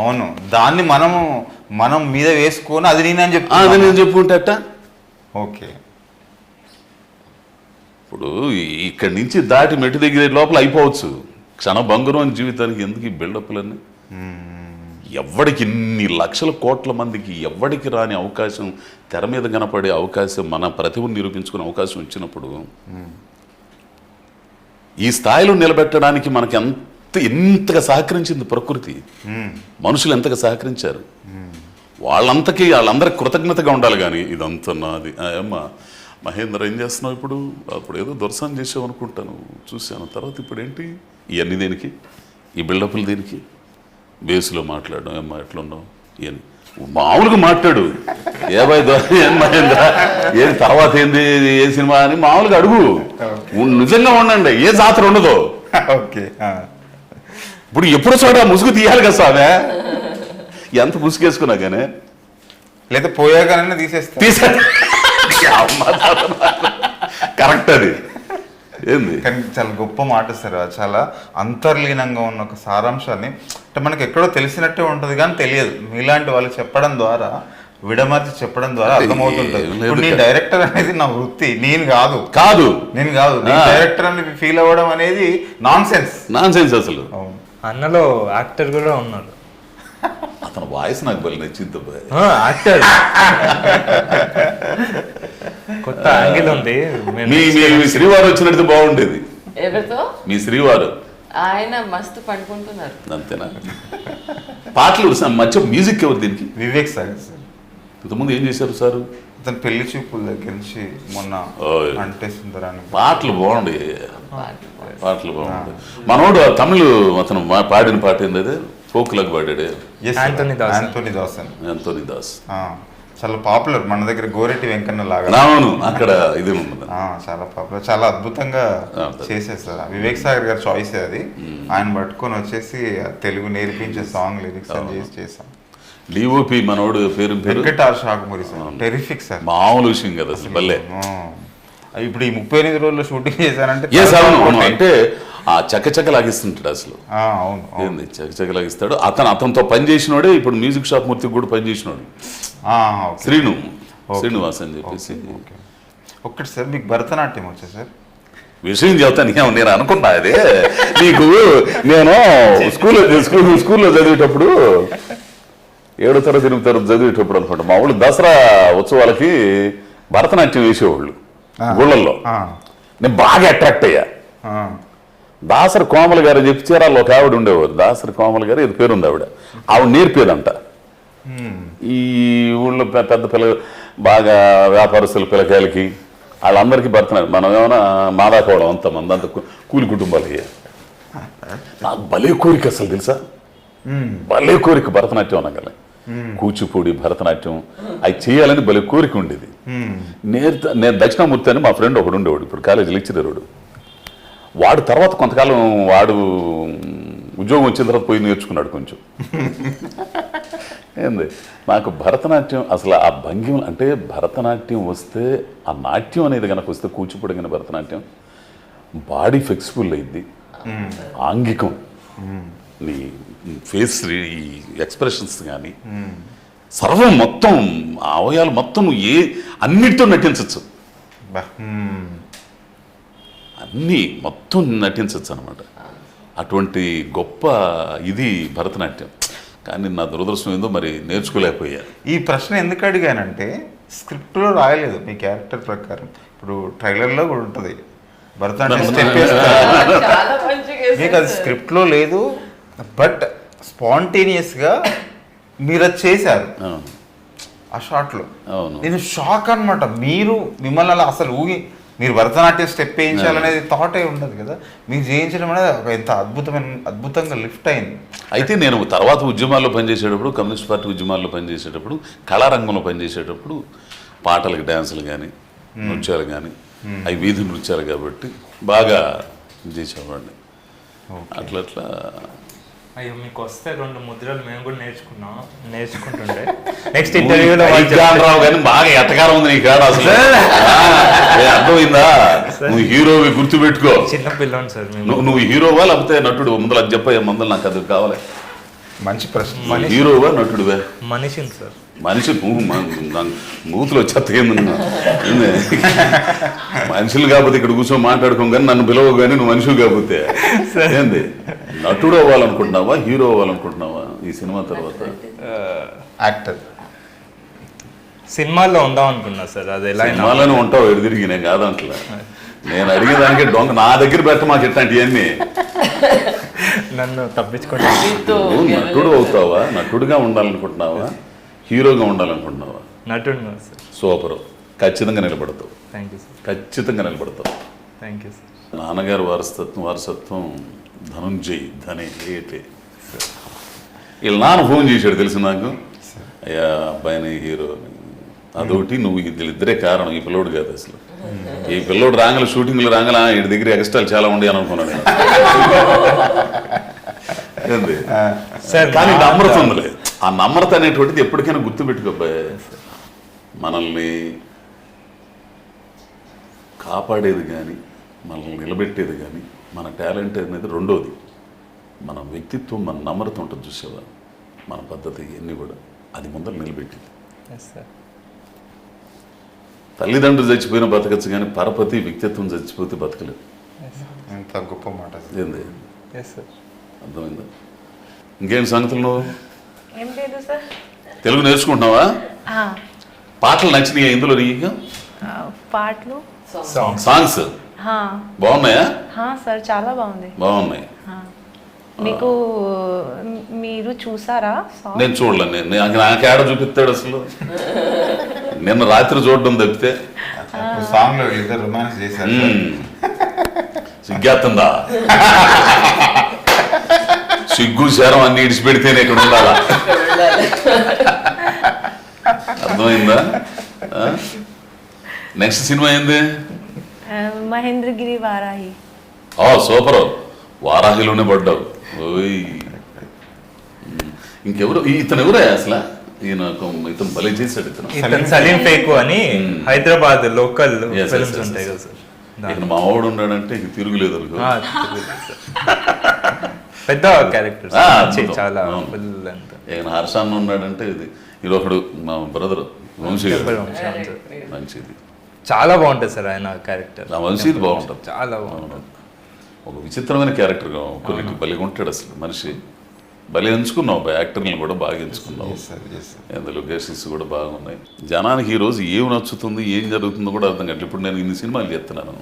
అవును, దాన్ని మనం మీద వేసుకొని అది నేను చెప్పుకుంటే అట్ట. ఓకే, ఇప్పుడు ఇక్కడి నుంచి దాటి మెట్టు దగ్గర లోపల అయిపోవచ్చు. క్షణభంగురం అని జీవితానికి ఎందుకు ఈ బిల్డప్లన్నీ? ఎవడికి ఇన్ని లక్షల కోట్ల మందికి ఎవడికి రాని అవకాశం, తెర మీద కనపడే అవకాశం, మన ప్రతిభను నిరూపించుకునే అవకాశం ఇచ్చినప్పుడు ఈ స్థాయిలో నిలబెట్టడానికి మనకి ఎంతగా సహకరించింది ప్రకృతి, మనుషులు ఎంతగా సహకరించారు. వాళ్ళందరికి కృతజ్ఞతగా ఉండాలి. కానీ ఇదంతా నాది. అమ్మా మహేంద్ర ఏం చేస్తున్నావు ఇప్పుడు? అప్పుడు ఏదో దొరసాన్ని చేసావు అనుకుంటాను, చూశాను. తర్వాత ఇప్పుడు ఏంటి ఇవన్నీ దేనికి? ఈ బిల్డప్లు దేనికి? బేస్లో మాట్లాడడం, ఏమ్మా ఎట్లున్నావు ఇవన్నీ మామూలుగా మాట్లాడు. ఏబాయ్ మహేంద్ర ఏది తర్వాత ఏంది, ఏ సినిమా అని మామూలుగా అడుగు. నిజంగా ఉండండి, ఏ జాతర ఉండదో. ఓకే, ఇప్పుడు ఎప్పుడు చోట ముసుగు తీయాలి కదా స్వామి. ఎంత ముసుగేసుకున్నా కానీ లేదా పోయాగానే తీసేస్తా. కరెక్ట్ అది. ఏంది కానీ చాలా గొప్ప మాట సార్, చాలా అంతర్లీనంగా ఉన్న ఒక సారాంశాన్ని అంటే మనకి ఎక్కడో తెలిసినట్టే ఉంటుంది కానీ తెలియదు. మీలాంటి వాళ్ళు చెప్పడం ద్వారా, విడమర్చి చెప్పడం ద్వారా అర్థమవుతుంటుంది. ఇప్పుడు నీ డైరెక్టర్ అనేది నా వృత్తి, నేను కాదు డైరెక్టర్ అని ఫీల్ అవ్వడం అనేది నాన్ సెన్స్ అసలు. అన్నలో యాక్టర్ కూడా ఉన్నారు. అతని వాయిస్ నాకు బలి నచ్చింది. యాక్టర్ కొత్త యాంగిల్ ఉంది. మీ శ్రీవారు వచ్చినట్టు బాగుండేది. ఎవరితో? మీ శ్రీవారు. ఆయన మస్తు పండుకుంటున్నారు. అంతేనా? పాటలు మధ్య మ్యూజిక్ ఎవరు దీనికి? వివేక్ సార్. ఇంతకుముందు ఏం చేశారు సార్? అతను పెళ్లి చూపుల దగ్గర నుంచి మొన్న అంటే సుందరాన్ని పాటలు బాగుండే. మనోడు తమిళ అతను పాడిన పాట ఏంది, అదే ఫోక్ లాగా పాడాడు. యాంటోనీ దాస్ చాలా పాపులర్ మన దగ్గర. గోరెట్టి వెంకన్న లాగా. అవును, అక్కడ ఇది చాలా పాపులర్, చాలా అద్భుతంగా చేసేస్తారు. వివేక్ సాగర్ గారి చాయిస్ అది. ఆయన పట్టుకొని వచ్చేసి తెలుగు నేర్పించే సాంగ్ లిరిక్స్ అని చేసాం. డిఓపి మనోడు పేరు వెంకటార్ షాకుమూరి సార్, టెరిఫిక్ సార్, మామూలు విషయం కదా అసలు. భలే. ఇప్పుడు ఈ 38 రోజుల్లో షూటింగ్ చేశానంటే అంటే ఆ చక్కచక్క లాగిస్తుంటాడు అసలు. అవును, చక్కచక్క లాగిస్తాడు. అతనితో పనిచేసినోడే ఇప్పుడు మ్యూజిక్ షాప్ మూర్తికి కూడా పనిచేసినాడు. శ్రీనివాస్ అని చెప్పేసి. ఒక్కటి సార్, మీకు భరతనాట్యం వచ్చా సార్? విషయం చెప్తాను, నేను అనుకున్నా అదే నీకు. నేను స్కూల్లో చదివేటప్పుడు 7వ తరగతి 8వ తరగతి చదివేటప్పుడు అనుకుంటా, మా ఊళ్ళు దసరా ఉత్సవాలకి భరతనాట్యం వేసేవాళ్ళు గుళ్ళల్లో. నేను బాగా అట్రాక్ట్ అయ్యా. దాసరి కోమల గారు చెప్పి చీరాల్లో ఒక ఆవిడ ఉండేవారు, దాసరి కోమల గారు ఇది పేరుంది ఆవిడ నేర్పేదంట. ఈ ఊళ్ళో పెద్ద పిల్ల బాగా వ్యాపారస్తుల పిల్లకాయలకి వాళ్ళందరికీ భరతనాట్యం. మనం ఏమైనా మాదాకోవడం అంతమంది అంత కూలి కుటుంబాలు అయ్యాయి. నాకు భలే కోరిక అసలు తెలుసా, భలే కోరిక భరతనాట్యం అనగల, కూచిపూడి భరతనాట్యం అవి చేయాలని భలే కోరిక ఉండేది. నేను దక్షిణామూర్తి అని మా ఫ్రెండ్ ఒకడు ఉండేవాడు, ఇప్పుడు కాలేజీ లెక్చరర్ వాడు. తర్వాత కొంతకాలం వాడు ఉద్యోగం వచ్చిన తర్వాత పోయి నేర్చుకున్నాడు కొంచెం. ఏంది నాకు భరతనాట్యం అసలు ఆ భంగిమ అంటే భరతనాట్యం వస్తే ఆ నాట్యం అనేది కనుక వస్తే కూచిపూడి కానీ భరతనాట్యం బాడీ ఫ్లెక్సిబుల్ అయింది, ఆంగికం, నీ ఫేస్ ఈ ఎక్స్ప్రెషన్స్ కానీ సర్వం మొత్తం అవయాలు మొత్తం అన్నిటితో నటించవచ్చు, అన్నీ మొత్తం నటించవచ్చు అనమాట. అటువంటి గొప్ప ఇది భరతనాట్యం. కానీ నా దురదృష్టం ఏందో మరి నేర్చుకోలేకపోయా. ఈ ప్రశ్న ఎందుకు అడిగానంటే స్క్రిప్ట్లో రాయలేదు మీ క్యారెక్టర్ ప్రకారం. ఇప్పుడు ట్రైలర్లో కూడా ఉంటుంది భరతనాట్యం స్టెప్ వేస్తారు, చాలా మంచిగా మీకు అది స్క్రిప్ట్లో లేదు, బట్ స్పాంటేనియస్గా మీరు అది చేశారు ఆ షాట్లో. నేను షాక్ అనమాట. మిమ్మల్ని అలా అసలు మీరు భరతనాట్యం స్టెప్ వేయించాలనేది థాటే ఉండదు కదా, మీరు చేయించడం అనేది ఒక ఎంత అద్భుతంగా లిఫ్ట్ అయింది. అయితే నేను తర్వాత ఉద్యమాల్లో పనిచేసేటప్పుడు, కమ్యూనిస్ట్ పార్టీ ఉద్యమాల్లో పనిచేసేటప్పుడు, కళారంగంలో పనిచేసేటప్పుడు పాటలకు డ్యాన్సులు కానీ నృత్యాలు కానీ అవి వీధి నృత్యాలు కాబట్టి బాగా చేసేవాడిని. అట్లా అయ్యో మీకు వస్తే 2 ముద్రలు మేము కూడా నేర్చుకుంటుండే. నెక్స్ట్ ఇంటర్వ్యూలో రావు కానీ బాగా ఎట్టకారం ఉంది నీ కాడ అసలు. అర్థమైందా? నువ్వు హీరోవి గుర్తుపెట్టుకో. చిన్న పిల్లని సార్ నువ్వు హీరోవా లేకపోతే నటుడు? ముందర అది చెప్పయ్యా, ముందర నాకు అది కావాలి. మంచి ప్రశ్న. హీరోవా నటుడువా? మనిషిని సార్. మనిషి మూతులు వచ్చేంది. మనుషులు కాకపోతే ఇక్కడ కూర్చొని మాట్లాడుకోం కానీ నన్ను పిలవ కానీ నువ్వు మనుషులు కాకపోతే ఏంది? నటుడు అవ్వాలనుకుంటున్నావా, హీరో అవ్వాలనుకుంటున్నావా ఈ సినిమా తర్వాత? యాక్టర్. సినిమాల్లో ఉందాం అనుకున్నా సార్. అది ఎలా సినిమాలోనే ఉంటావు ఎదురిగి, నేను కాదంటలే. నేను అడిగేదానికి దొంగ నా దగ్గర పెట్ట మాకు ఇట్లాంటివన్నీ. నన్ను తప్పించుకోండి. నటుడు అవుతావా, నటుడుగా ఉండాలనుకుంటున్నావా, హీరోగా ఉండాలనుకుంటున్నావా? నటుడు సార్. సూపర్, ఖచ్చితంగా నిలబడతావు. Thank you sir. ఖచ్చితంగా నిలబడతావు. Thank you sir. నాన్నగారు వారసత్వం ధనుంజయ్ ధనే ఏటే. వీళ్ళ నాన్న ఫోన్ చేశాడు తెలుసు నాకు, అయ్యా అబ్బాయిని హీరో అని. అదొకటి నువ్వు వీళ్ళిద్దరే కారణం, ఈ పిల్లోడు కాదు అసలు. ఈ పిల్లోడు రాగల షూటింగ్లు రాగల వీడి దగ్గర ఎక్స్ట్రాలు చాలా ఉండి అని అనుకున్నాను నేను. కానీ నమ్రత ఉందిలే, ఆ నమ్రత అనేటువంటిది ఎప్పటికైనా గుర్తుపెట్టుకోబ్బాయి. మనల్ని కాపాడేది కానీ మనల్ని నిలబెట్టేది కానీ మన టాలెంట్ అనేది రెండోది. మన వ్యక్తిత్వం, మన నమ్రత ఉంటుంది చూసేవా, మన పద్ధతి ఇవన్నీ కూడా అది ముందర నిలబెట్టింది. తల్లిదండ్రులు చచ్చిపోయిన బతకచ్చు కానీ పరపతి వ్యక్తిత్వం చచ్చిపోతే బతకలేదు. ఎంత గొప్ప మాట ఏంది? అర్థమైందా? ఇంకేం సంగతులు? నువ్వు ఏం లేదు సార్. తెలుగు నేర్చుకుంటున్నావా? పాటలు నచ్చినాయా ఇందులో నీకు? పాటలు సాంగ్స్ బాగున్నాయా? సార్ చాలా బాగుంది. బాగున్నాయి. మీకు మీరు చూసారా? నేను చూడలే. నాకు ఏడ చూపిస్తాడు అసలు. నిన్న రాత్రి చూడడం తప్పితే. సాంగ్ లో ఇద్దరు రొమాన్స్ చేశారు. సిగ్గేస్తుందా? సిగ్గు శరం అన్ని ఇడిచిపెడితేనే ఇక్కడ ఉండాలా. అర్థమైందా? నెక్స్ట్ సినిమా ఏంది? మహేంద్రగిరి వారాహి. సూపర్, వారాహిలోనే పడ్డావు. ఓయ్, ఇంకెవరు ఇతను? ఎవరే అసలు ఇతను భలే చేశాడు. ఇతను సలీం ఫేకు అని హైదరాబాద్ లోకల్ ఫిల్మ్స్ ఉంటాయి కదా సార్. ఇక్కడ మా వాడు ఉన్నాడంటే ఇంక తిరుగులేదు అనుకో. పెద్ద క్యారెక్టర్ చాలా. హర్షాన్ ఉన్నాడంటే ఇది ఒకడు మా బ్రదర్ వంశీ. మంచిది, చాలా బాగుంటుంది సార్ ఆయన క్యారెక్టర్. వంశీది బాగుంటుంది, చాలా బాగుంటుంది. ఒక విచిత్రమైన క్యారెక్టర్గా కొన్నింటి భలే ఉంటాడు అసలు మనిషి. భలే ఎంచుకున్నావు, యాక్టర్ని కూడా బాగా ఎంచుకున్నావు. లొకేషన్స్ కూడా బాగున్నాయి. జనానికి ఈరోజు ఏం నచ్చుతుంది, ఏం జరుగుతుందో కూడా అర్థం కాదు. ఇప్పుడు నేను ఇన్ని సినిమాలు చేస్తున్నాను,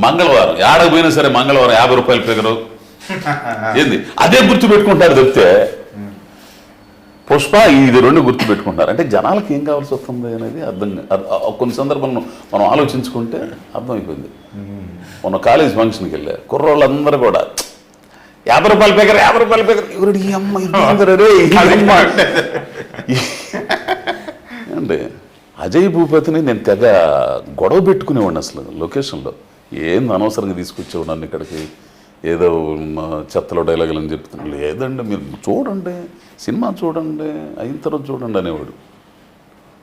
మంగళవారం ఏడకు పోయినా సరే మంగళవారం 50 రూపాయల ఫిగరు ఏంది అదే గుర్తు పెట్టుకుంటారు చెప్తే పుష్ప ఇది 2 గుర్తు పెట్టుకుంటారు. అంటే జనాలకి ఏం కావాల్సి వస్తుంది అనేది కొన్ని సందర్భాలను మనం ఆలోచించుకుంటే అర్థమైపోయింది. మొన్న కాలేజ్ ఫంక్షన్కి వెళ్ళా, కుర్రోళ్ళందరూ కూడా 50 రూపాయల ఫిగర్ ఎవరు ఈ అమ్మ అంటే అజయ్ భూపతిని నేను తెగ గొడవ పెట్టుకునేవాడిని అసలు లొకేషన్లో. ఏంది అనవసరంగా తీసుకొచ్చావు నన్ను ఇక్కడికి, ఏదో చెత్తలో డైలాగులు అని చెప్తున్నాను. లేదండి మీరు చూడండి, సినిమా చూడండి, అయిన తర్వాత చూడండి అనేవాడు.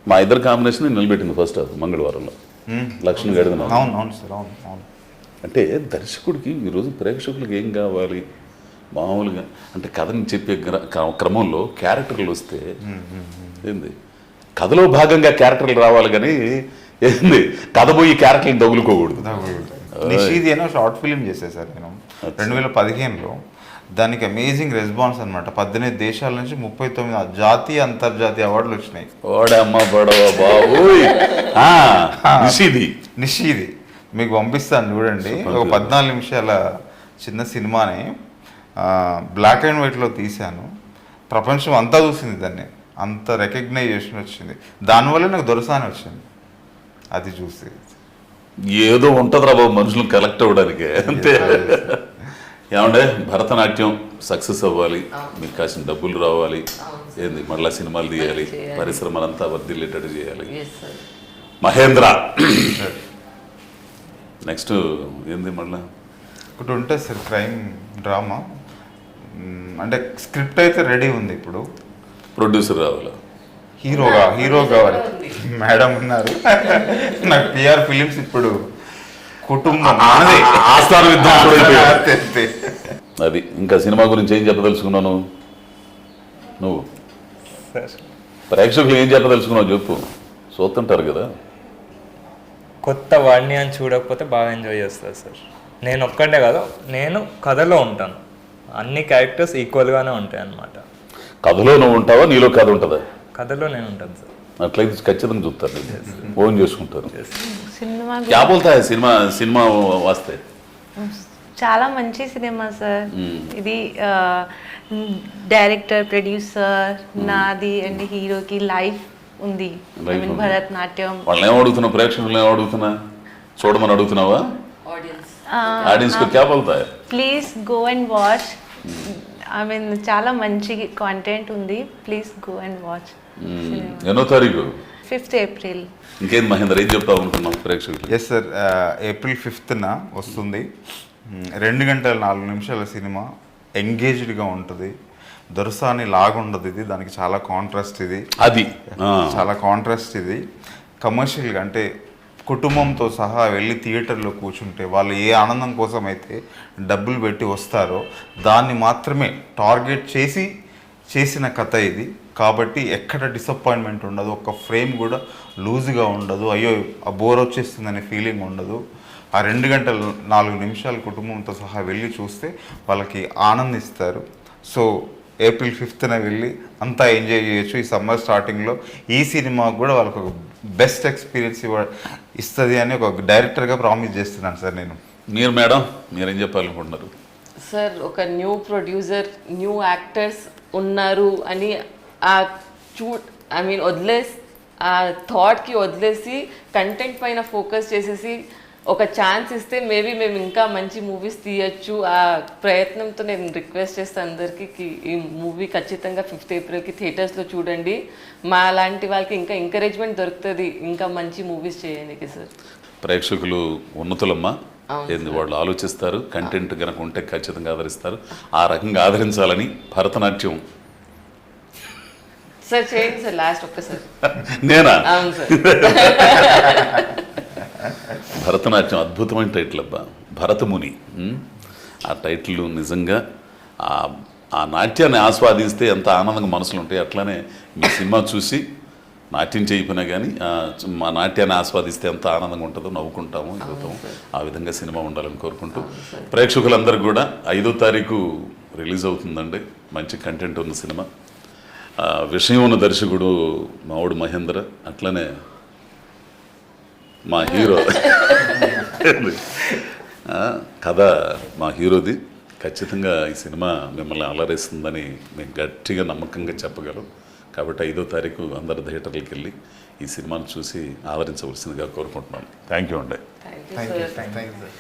మా ఇద్దరు కాంబినేషన్ నిలబెట్టింది ఫస్ట్ హాఫ్ మంగళవారంలో లక్ష్మణ్ గడిగిన. అవును సార్, అవును. అంటే దర్శకుడికి ఈరోజు ప్రేక్షకులకు ఏం కావాలి మామూలుగా అంటే కథని చెప్పే క్రమంలో క్యారెక్టర్లు వస్తే ఏంది కథలో భాగంగా క్యారెక్టర్లు రావాలి కానీ ఏంది కథ పోయి క్యారెక్టర్లు తగులుకోకూడదు. నిషీది అనో షార్ట్ ఫిలిం చేశాను సార్ నేను 2015లో. దానికి అమేజింగ్ రెస్పాన్స్ అనమాట. 18 దేశాల నుంచి 39 జాతీయ అంతర్జాతీయ అవార్డులు వచ్చినాయి. ఓడమ్మ బడవ బాబు నిషీది మీకు పంపిస్తాను చూడండి. ఒక 14 నిమిషాల చిన్న సినిమాని బ్లాక్ అండ్ వైట్లో తీశాను. ప్రపంచం అంతా చూసింది దాన్ని, అంత రికగ్నైజేషన్ వచ్చింది. దానివల్ల నాకు దొరసాని వచ్చింది. అది చూసి ఏదో ఉంటుందిరా బాబు మనుషులు కలెక్ట్ అవ్వడానికి అంతే. ఏమంటే భరతనాట్యం సక్సెస్ అవ్వాలి, మీకు కాసిన డబ్బులు రావాలి, ఏంది మళ్ళీ సినిమాలు తీయాలి, పరిశ్రమలంతా వర్ధిల్లేటట్టు చేయాలి. మహేంద్ర నెక్స్ట్ ఏంది మళ్ళీ ఒకటి ఉంటుంది సార్, క్రైమ్ డ్రామా. అంటే స్క్రిప్ట్ అయితే రెడీ ఉంది, ఇప్పుడు ప్రొడ్యూసర్ రావాలా, హీరో కావాలి. మేడం ఉన్నారు నాకు పిఆర్ ఫిలిమ్స్ ఇప్పుడు కుటుంబం ఆస్థాన అది. ఇంకా సినిమా గురించి ఏం చెప్పదలుచుకున్నాను నువ్వు? ప్రేక్షకులు ఏం చెప్పదలుచుకున్నావు చెప్పు, చూస్తుంటారు కదా. కొత్త వాడిని అని చూడకపోతే బాగా ఎంజాయ్ చేస్తారు సార్. నేను ఒక్కటే కాదు, నేను కథలో ఉంటాను, అన్ని క్యారెక్టర్స్ ఈక్వల్గానే ఉంటాయి అన్నమాట. కథలో నువ్వు ఉంటావా, నీలో కథ ఉంటుందా? కథలో నేను ఉంటాను సార్. అట్లయితే ఖచ్చితంగా చూస్తారు, ఫోన్ చేసుకుంటారు. సినిమా క్యా బోల్తా హై సినిమా వాస్తే చాలా మంచి సినిమా సార్. ఇది డైరెక్టర్, ప్రొడ్యూసర్, నాది అండ్ హీరోకి లైఫ్ ఉంది. భరతనాట్యం. వాళ్ళని ఏం అడుగుతున్నావు, ప్రేక్షకులు ఏం అడుగుతున్నా, చూడమని అడుగుతున్నావా? ఆడియన్స్ కు క్యా బోల్తా high? Please go and watch. I mean చాలా మంచి కాంటెంట్ ఉంది. Please go and watch. ఎన్నో తారీఖు? 5th April. ఇంకేం మహేందర్ ఏం చెప్తా అనుకున్నాం ప్రేక్షకులు? ఎస్ సార్, April 5th వస్తుంది. 2 గంటల 4 నిమిషాల సినిమా. ఎంగేజ్డ్గా ఉంటుంది, దొరసాని లాగుండదు ఇది, దానికి చాలా కాంట్రాస్ట్ ఇది. అది చాలా కాంట్రాస్ట్ ఇది. కమర్షియల్గా అంటే కుటుంబంతో సహా వెళ్ళి థియేటర్లో కూర్చుంటే వాళ్ళు ఏ ఆనందం కోసం అయితే డబ్బులు పెట్టి వస్తారో దాన్ని మాత్రమే టార్గెట్ చేసిన కథ ఇది. కాబట్టి ఎక్కడ డిసప్పాయింట్మెంట్ ఉండదు, ఒక్క ఫ్రేమ్ కూడా లూజ్గా ఉండదు, అయ్యో ఆ బోర్ వచ్చేస్తుందనే ఫీలింగ్ ఉండదు. ఆ 2 గంటల 4 నిమిషాలు కుటుంబంతో సహా వెళ్ళి చూస్తే వాళ్ళకి ఆనందిస్తారు. సో April 5th వెళ్ళి అంతా ఎంజాయ్ చేయొచ్చు. ఈ సమ్మర్ స్టార్టింగ్లో ఈ సినిమా కూడా వాళ్ళకి ఒక బెస్ట్ ఎక్స్పీరియన్స్ ఇస్తుంది అని ఒక డైరెక్టర్గా ప్రామిస్ చేస్తున్నాను సార్ నేను. మీరు మేడం మీరేం చెప్పాలనుకుంటున్నారు? సార్ ఒక న్యూ ప్రొడ్యూసర్, న్యూ యాక్టర్స్ ఉన్నారు అని వదిలేసి ఆ థాట్కి వదిలేసి కంటెంట్ పైన ఫోకస్ చేసేసి ఒక ఛాన్స్ ఇస్తే మేబీ మేము ఇంకా మంచి మూవీస్ తీయచ్చు. ఆ ప్రయత్నంతో నేను రిక్వెస్ట్ చేస్తాను అందరికీ, ఈ మూవీ ఖచ్చితంగా 5th Aprilకి థియేటర్స్లో చూడండి. మా లాంటి వాళ్ళకి ఇంకా ఎంకరేజ్మెంట్ దొరుకుతుంది ఇంకా మంచి మూవీస్ చేయడానికి సార్. ప్రేక్షకులు ఉన్నతులమ్మ, ఏంది వాళ్ళు ఆలోచిస్తారు, కంటెంట్ కనుక ఉంటే ఖచ్చితంగా ఆదరిస్తారు. ఆ రకంగా ఆదరించాలని భరతనాట్యం సార్ చేయండి సార్. లాస్ట్ ఒక్కసారి నేనా? అవును సార్. భరతనాట్యం అద్భుతమైన టైటిల్ అబ్బా, భరతముని. ఆ టైటిల్ నిజంగా ఆ నాట్యాన్ని ఆస్వాదిస్తే ఎంత ఆనందంగా మనసులు ఉంటాయి. అట్లానే మీ సినిమా చూసి నాట్యం చేయకపోయినా కానీ మా నాట్యాన్ని ఆస్వాదిస్తే ఎంత ఆనందంగా ఉంటుందో, నవ్వుకుంటాము, ఎదుగుతాము. ఆ విధంగా సినిమా ఉండాలని కోరుకుంటూ ప్రేక్షకులందరూ కూడా 5వ తారీఖు రిలీజ్ అవుతుందండి. మంచి కంటెంట్ ఉన్న సినిమా, విషయం ఉన్న దర్శకుడు మావుడు మహేంద్ర, అట్లనే మా హీరో కథ మా హీరోది. ఖచ్చితంగా ఈ సినిమా మిమ్మల్ని అలరిస్తుందని మేము గట్టిగా నమ్మకంగా చెప్పగలం. కాబట్టి 5వ తారీఖు అందరు థియేటర్లకు వెళ్ళి ఈ సినిమాను చూసి ఆదరించవలసిందిగా కోరుకుంటున్నాను. థ్యాంక్ యూ అండి. Thank you sir. Thank you sir.